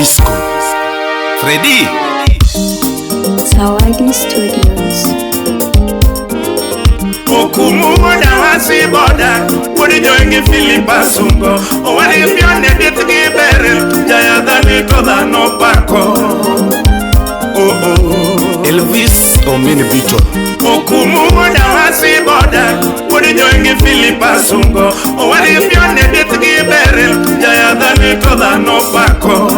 Disco Freddy Studios. Okumu na wasi boda, wodi joingi Filipa sungo. Owari mbione ditgi berel, jaya dani toda no pako. Elvis Omini Bito. Okumu na wasi boda, wodi joingi Filipa sungo. Owari mbione ditgi berel, jaya dani toda no pako.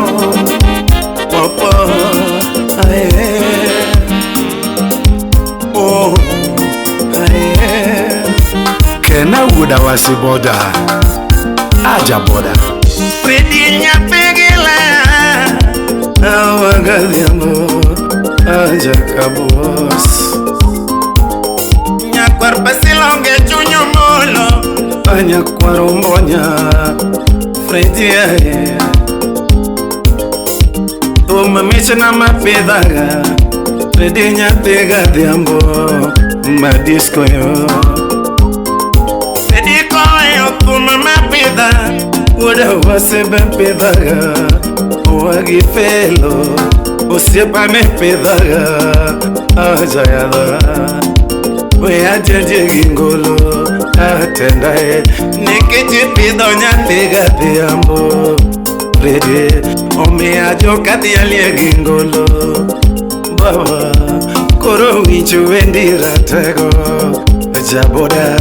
Popo, oh. Kena wuda wasi boda aja boda Freddy Jakadongo awagadiamo aja kabos Nyakwar pasilonge chunyo molo anyakwarombonya Freddy Umamicha na mapedaga Freddy Jakadongo madisco yo Freddy koyo kuma mapeda Uda wasebe pedaga Wagi felo Usiepa me pedaga Ajayada We ajeje gingolo Atenda Nikiji pido nyatega Diambo Freddy Ome ajoka dialie gingolo Baba Koro wichu wendira tego Jaboda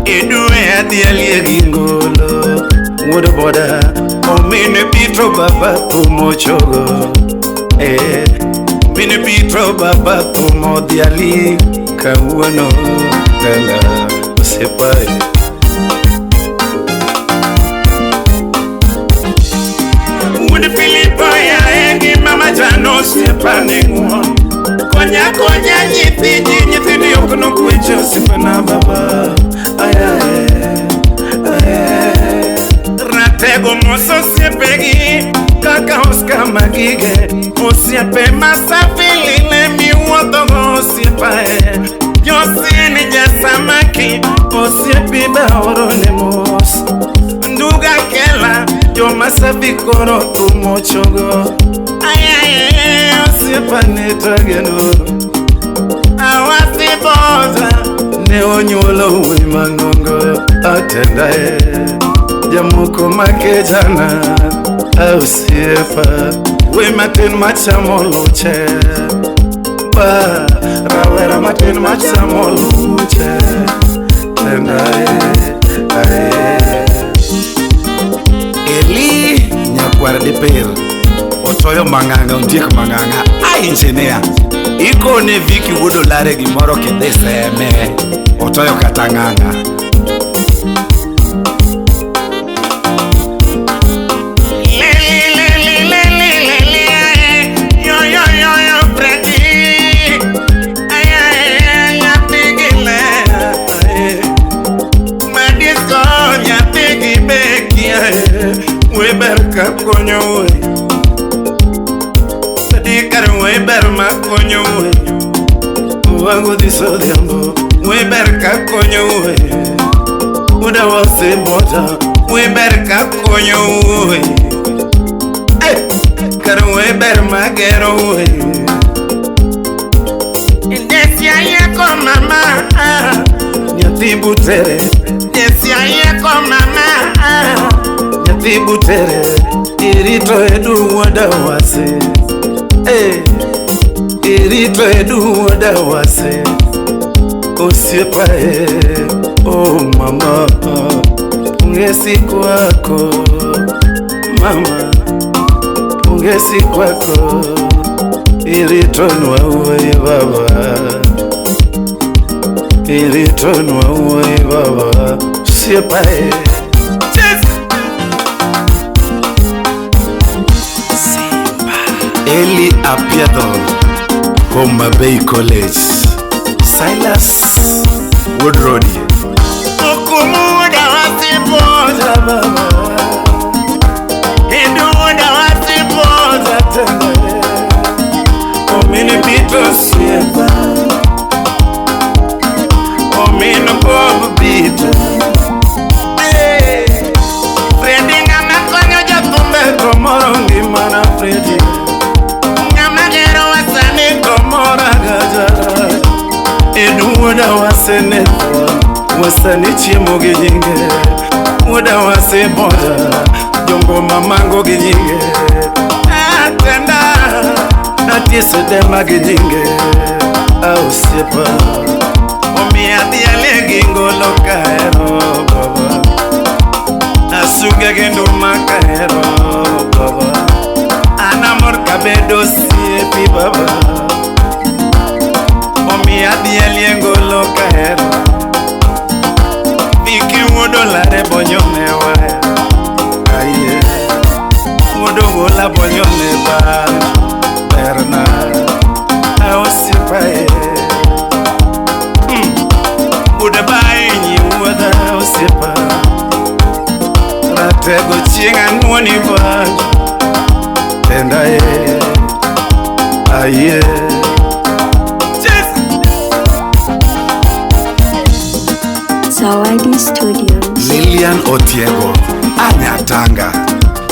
Edwin adialie gingolo Woda boda Omine pitro baba tumo chogo Mine pitro baba tumo diali Kawano Dala Sepai Would Filipa ya engi mama jano sepane ngwa Konya nyiti ni okono kwecho sipana baba Ratego moso siepegi Kaka oska magige Osiepe masafili mi wotogo osiepae Yosini jasamaki Osiepi baoro nemos Nduga kela Yo masafi koro tumochogo Osiepa netageno Awasi boza Neonyolo wimangongo Atendae Jamuko makejana Ausiepa Wimatin machamoluche Ba Rawera matin machamoluche Tendae Eli Nyakwar de per Otoyo manganga undiek manganga engineer Iko ne viki wudo lare gimoro kedeseme Otoyo katanganga Weber konyo we Sadikar weber ma konyo we Wangu diso diambo Weber ka konyo we Uda wase boda Weber ka konyo we Kar weber ma gero we Indesia yeko mama Nyati butere Indesia yeko mama Tibutere Irito edu wada wase Irito edu wada wase Osiepa Oh mama Ungesi kwako Mama Ungesi kwako Irito nwawe baba Irito nwawe baba Osiepa Eli Apiadon Ngomma Bay College Silas Woodroad Okumu da wasi boza baba Edu da wasi boza tene Omini pito siepa Omini bobo pito Freddy ngana konyo jatumbe Komoro ngimana Freddy sani chiemo gi nyinge, wuoda wase boda, Ngomma mango gi nyinge, atenda atiese dema gi nyinge, osiepa omiya dhiale gi ngolo kahero baba, asuge gi nduma kahero baba, anamor kabedo osiepi baba, omiya dhiale ngolo kahero, Viki wuodo lare bonyone waya, aye wuodo gola bonyone ba berna, osiepae Buda bai nyi wuoda osiepa, ratego chienga nuoni ba tenda aye Zawadi Studios. Lilian Otiego Anyatanga,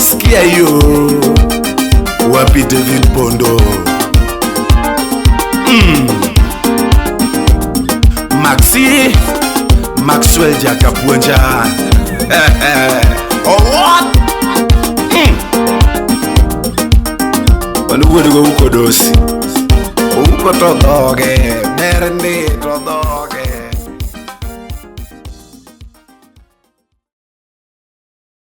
sikia yo wapi David Bondo, Maxwell Jakapuonja oh what Wanu wuodo go uko dosi uko to dhoge, mer ni to dhoge